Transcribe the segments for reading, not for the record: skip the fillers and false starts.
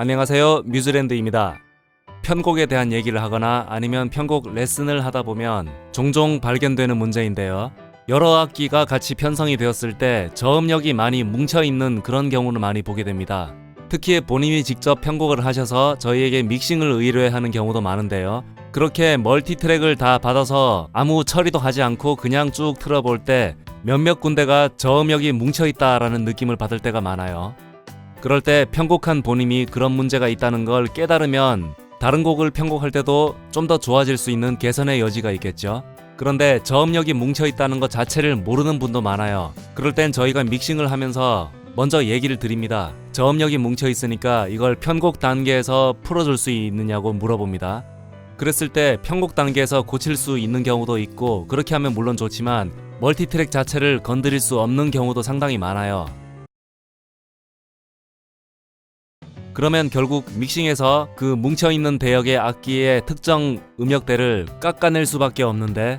안녕하세요, 뮤즈랜드입니다. 편곡에 대한 얘기를 하거나 아니면 편곡 레슨을 하다 보면 종종 발견되는 문제인데요. 여러 악기가 같이 편성이 되었을 때 저음역이 많이 뭉쳐있는 그런 경우를 많이 보게 됩니다. 특히 본인이 직접 편곡을 하셔서 저희에게 믹싱을 의뢰하는 경우도 많은데요. 그렇게 멀티트랙을 다 받아서 아무 처리도 하지 않고 그냥 쭉 틀어볼 때 몇몇 군데가 저음역이 뭉쳐있다라는 느낌을 받을 때가 많아요. 그럴 때 편곡한 본인이 그런 문제가 있다는 걸 깨달으면 다른 곡을 편곡할 때도 좀 더 좋아질 수 있는 개선의 여지가 있겠죠. 그런데 저음역이 뭉쳐있다는 것 자체를 모르는 분도 많아요. 그럴 땐 저희가 믹싱을 하면서 먼저 얘기를 드립니다. 저음역이 뭉쳐있으니까 이걸 편곡 단계에서 풀어줄 수 있느냐고 물어봅니다. 그랬을 때 편곡 단계에서 고칠 수 있는 경우도 있고, 그렇게 하면 물론 좋지만 멀티트랙 자체를 건드릴 수 없는 경우도 상당히 많아요. 그러면 결국 믹싱에서 그 뭉쳐있는 대역의 악기의 특정 음역대를 깎아낼 수밖에 없는데,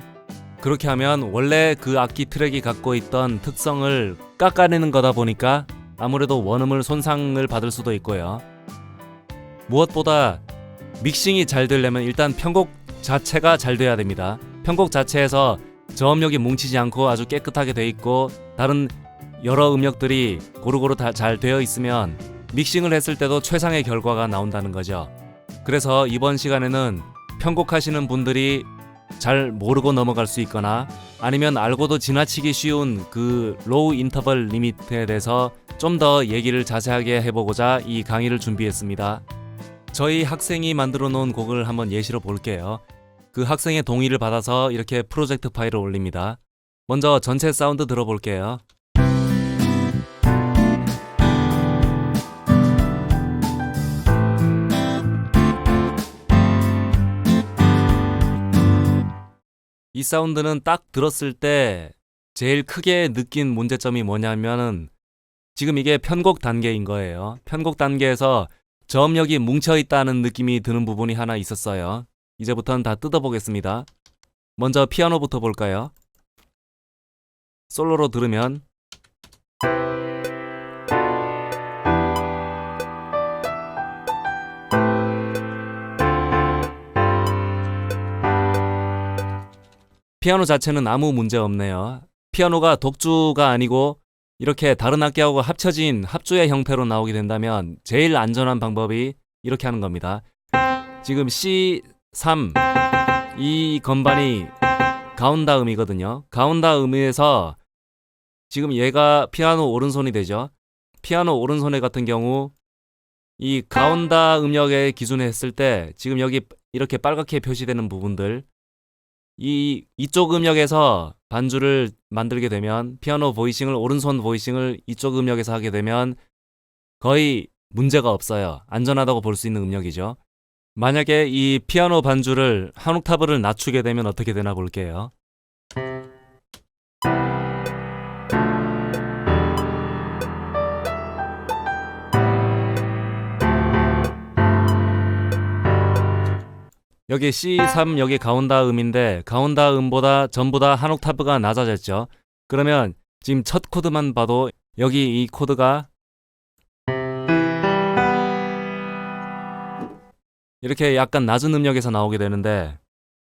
그렇게 하면 원래 그 악기 트랙이 갖고 있던 특성을 깎아내는 거다 보니까 아무래도 원음을 손상을 받을 수도 있고요. 무엇보다 믹싱이 잘 되려면 일단 편곡 자체가 잘 돼야 됩니다. 편곡 자체에서 저음역이 뭉치지 않고 아주 깨끗하게 돼 있고 다른 여러 음역들이 고루고루 다 잘 되어 있으면 믹싱을 했을 때도 최상의 결과가 나온다는 거죠. 그래서 이번 시간에는 편곡하시는 분들이 잘 모르고 넘어갈 수 있거나 아니면 알고도 지나치기 쉬운 그 로우 인터벌 리미트에 대해서 좀 더 얘기를 자세하게 해보고자 이 강의를 준비했습니다. 저희 학생이 만들어 놓은 곡을 한번 예시로 볼게요. 그 학생의 동의를 받아서 이렇게 프로젝트 파일을 올립니다. 먼저 전체 사운드 들어볼게요. 이 사운드는 딱 들었을 때 제일 크게 느낀 문제점이 뭐냐면은 지금 이게 편곡 단계인 거예요. 편곡 단계에서 저음역이 뭉쳐있다는 느낌이 드는 부분이 하나 있었어요. 이제부터는 다 뜯어보겠습니다. 먼저 피아노부터 볼까요? 솔로로 들으면 피아노 자체는 아무 문제 없네요. 피아노가 독주가 아니고 이렇게 다른 악기하고 합쳐진 합주의 형태로 나오게 된다면 제일 안전한 방법이 이렇게 하는 겁니다. 지금 C3 이 건반이 가온다 음이거든요. 가온다 음에서 지금 얘가 피아노 오른손이 되죠. 피아노 오른손에 같은 경우 이 가온다 음역의 기준에 했을 때 지금 여기 이렇게 빨갛게 표시되는 부분들, 이쪽 음역에서 반주를 만들게 되면 피아노 보이싱을 오른손 보이싱을 이쪽 음역에서 하게 되면 거의 문제가 없어요. 안전하다고 볼 수 있는 음역이죠. 만약에 이 피아노 반주를 한 옥타브를 낮추게 되면 어떻게 되나 볼게요. 여기 C3 여기 가온다 음인데 가온다 음보다 전부 다 한 옥타브가 낮아졌죠. 그러면 지금 첫 코드만 봐도 여기 이 코드가 이렇게 약간 낮은 음역에서 나오게 되는데,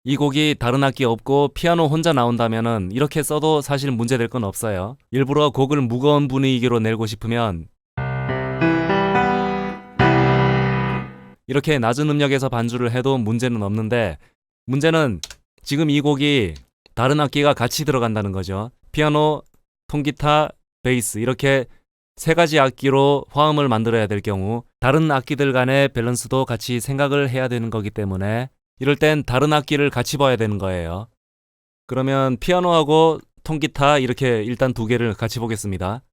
이 곡이 다른 악기 없고 피아노 혼자 나온다면은 이렇게 써도 사실 문제될 건 없어요. 일부러 곡을 무거운 분위기로 내고 싶으면 이렇게 낮은 음역에서 반주를 해도 문제는 없는데, 문제는 지금 이 곡이 다른 악기가 같이 들어간다는 거죠. 피아노, 통기타, 베이스 이렇게 세 가지 악기로 화음을 만들어야 될 경우 다른 악기들 간의 밸런스도 같이 생각을 해야 되는 거기 때문에 이럴 땐 다른 악기를 같이 봐야 되는 거예요. 그러면 피아노하고 통기타 이렇게 일단 두 개를 같이 보겠습니다.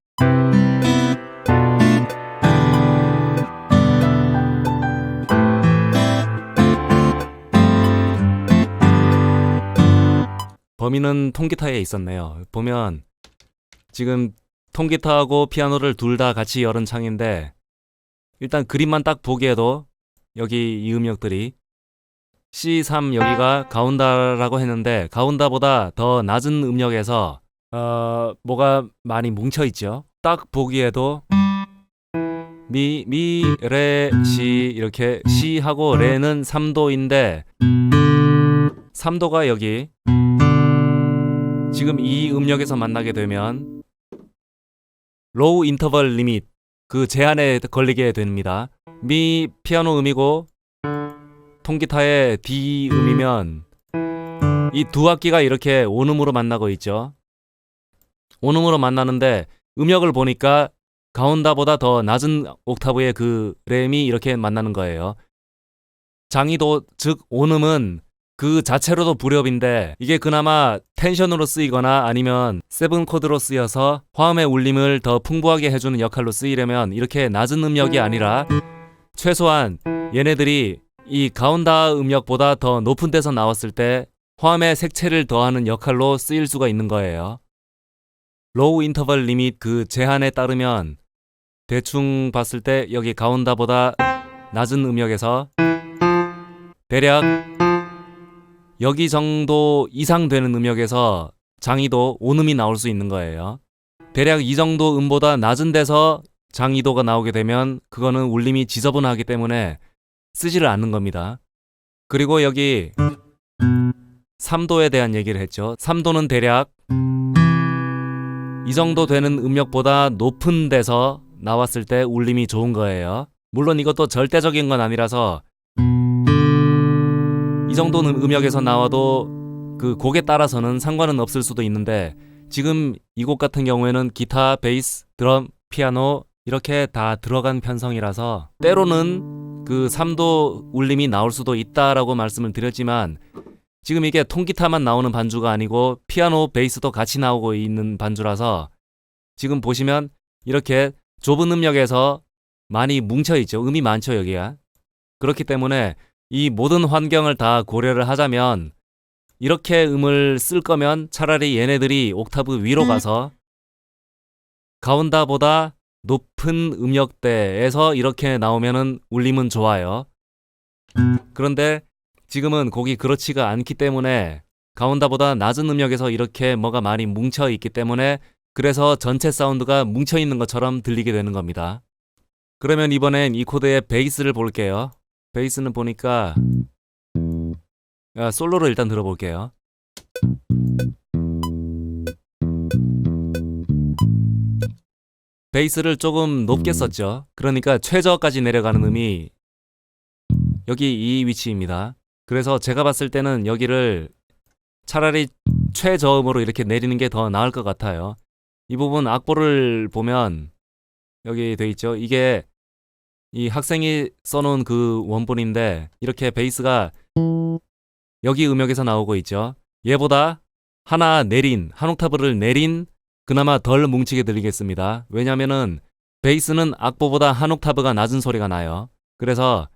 범위는 통기타에 있었네요. 보면 지금 통기타하고 피아노를 둘 다 같이 열은 창인데, 일단 그림만 딱 보기에도 여기 이 음역들이 C3 여기가 가온다라고 했는데 가온다보다 더 낮은 음역에서 뭐가 많이 뭉쳐있죠. 딱 보기에도 미, 레, 시 이렇게 시하고 레는 3도인데 3도가 여기 지금 이 음역에서 만나게 되면 로우 인터벌 리밋 그 제한에 걸리게 됩니다. 미 피아노 음이고 통기타의 D 음이면 이 두 악기가 이렇게 온음으로 만나고 있죠. 온음으로 만나는데 음역을 보니까 가온다보다 더 낮은 옥타브의 그 렘이 이렇게 만나는 거예요. 장이도 즉 온음은 그 자체로도 불협인데 이게 그나마 텐션으로 쓰이거나 아니면 세븐 코드로 쓰여서 화음의 울림을 더 풍부하게 해주는 역할로 쓰이려면 이렇게 낮은 음역이 아니라 최소한 얘네들이 이 가온다 음역보다 더 높은 데서 나왔을 때 화음의 색채를 더하는 역할로 쓰일 수가 있는 거예요. 로우 인터벌 리밋 그 제한에 따르면 대충 봤을 때 여기 가온다보다 낮은 음역에서 대략 여기 정도 이상 되는 음역에서 장이도 온음이 나올 수 있는 거예요. 대략 이 정도 음보다 낮은 데서 장이도가 나오게 되면 그거는 울림이 지저분하기 때문에 쓰지를 않는 겁니다. 그리고 여기 3도에 대한 얘기를 했죠. 3도는 대략 이 정도 되는 음역보다 높은 데서 나왔을 때 울림이 좋은 거예요. 물론 이것도 절대적인 건 아니라서 이 정도는 음역에서 나와도 그 곡에 따라서는 상관은 없을 수도 있는데 지금 이 곡 같은 경우에는 기타, 베이스, 드럼, 피아노 이렇게 다 들어간 편성이라서 때로는 그 3도 울림이 나올 수도 있다라고 말씀을 드렸지만 지금 이게 통기타만 나오는 반주가 아니고 피아노, 베이스도 같이 나오고 있는 반주라서 지금 보시면 이렇게 좁은 음역에서 많이 뭉쳐있죠. 음이 많죠 여기가. 그렇기 때문에 이 모든 환경을 다 고려를 하자면 이렇게 음을 쓸 거면 차라리 얘네들이 옥타브 위로 가서 가온다보다 높은 음역대에서 이렇게 나오면은 울림은 좋아요. 그런데 지금은 곡이 그렇지가 않기 때문에 가온다보다 낮은 음역에서 이렇게 뭐가 많이 뭉쳐 있기 때문에 그래서 전체 사운드가 뭉쳐 있는 것처럼 들리게 되는 겁니다. 그러면 이번엔 이 코드의 베이스를 볼게요. 베이스는 보니까 솔로로 일단 들어볼게요. 베이스를 조금 높게 썼죠. 그러니까 최저까지 내려가는 음이 여기 이 위치입니다. 그래서 제가 봤을 때는 여기를 차라리 최저음으로 이렇게 내리는 게 더 나을 것 같아요. 이 부분 악보를 보면 여기 돼 있죠. 이게 이 학생이 써놓은 그 원본인데 이렇게 베이스가 여기 음역에서 나오고 있죠. 얘보다 하나 내린, 한 옥타브를 내린 그나마 덜 뭉치게 들리겠습니다. 왜냐면은 베이스는 악보보다 한 옥타브가 낮은 소리가 나요. 그래서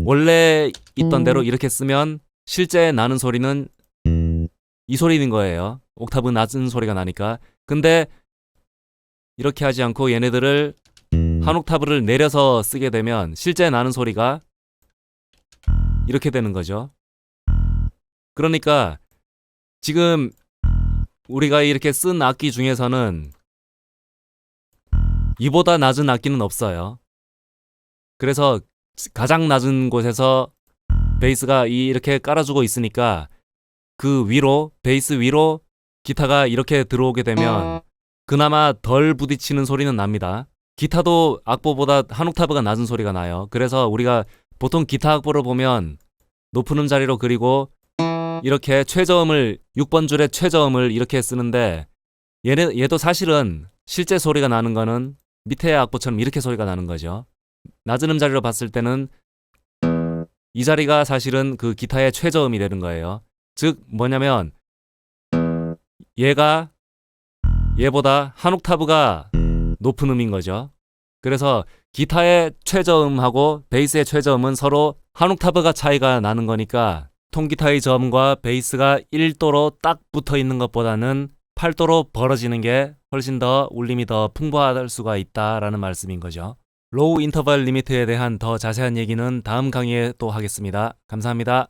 원래 있던 대로 이렇게 쓰면 실제 나는 소리는 이 소리인 거예요. 옥타브 낮은 소리가 나니까. 근데 이렇게 하지 않고 얘네들을 한 옥타브를 내려서 쓰게 되면 실제 나는 소리가 이렇게 되는 거죠. 그러니까 지금 우리가 이렇게 쓴 악기 중에서는 이보다 낮은 악기는 없어요. 그래서 가장 낮은 곳에서 베이스가 이렇게 깔아주고 있으니까 그 위로, 베이스 위로 기타가 이렇게 들어오게 되면 그나마 덜 부딪히는 소리는 납니다. 기타도 악보보다 한 옥타브가 낮은 소리가 나요. 그래서 우리가 보통 기타 악보를 보면 높은 음자리로 그리고 이렇게 최저음을 6번 줄의 최저음을 이렇게 쓰는데 얘도 사실은 실제 소리가 나는 거는 밑에 악보처럼 이렇게 소리가 나는 거죠. 낮은 음자리로 봤을 때는 이 자리가 사실은 그 기타의 최저음이 되는 거예요. 즉 뭐냐면 얘가 얘보다 한 옥타브가 높은 음인 거죠. 그래서 기타의 최저음하고 베이스의 최저음은 서로 한 옥타브가 차이가 나는 거니까 통기타의 저음과 베이스가 1도로 딱 붙어 있는 것보다는 8도로 벌어지는 게 훨씬 더 울림이 더 풍부할 수가 있다라는 말씀인 거죠. 로우 인터벌 리미트에 대한 더 자세한 얘기는 다음 강의에 또 하겠습니다. 감사합니다.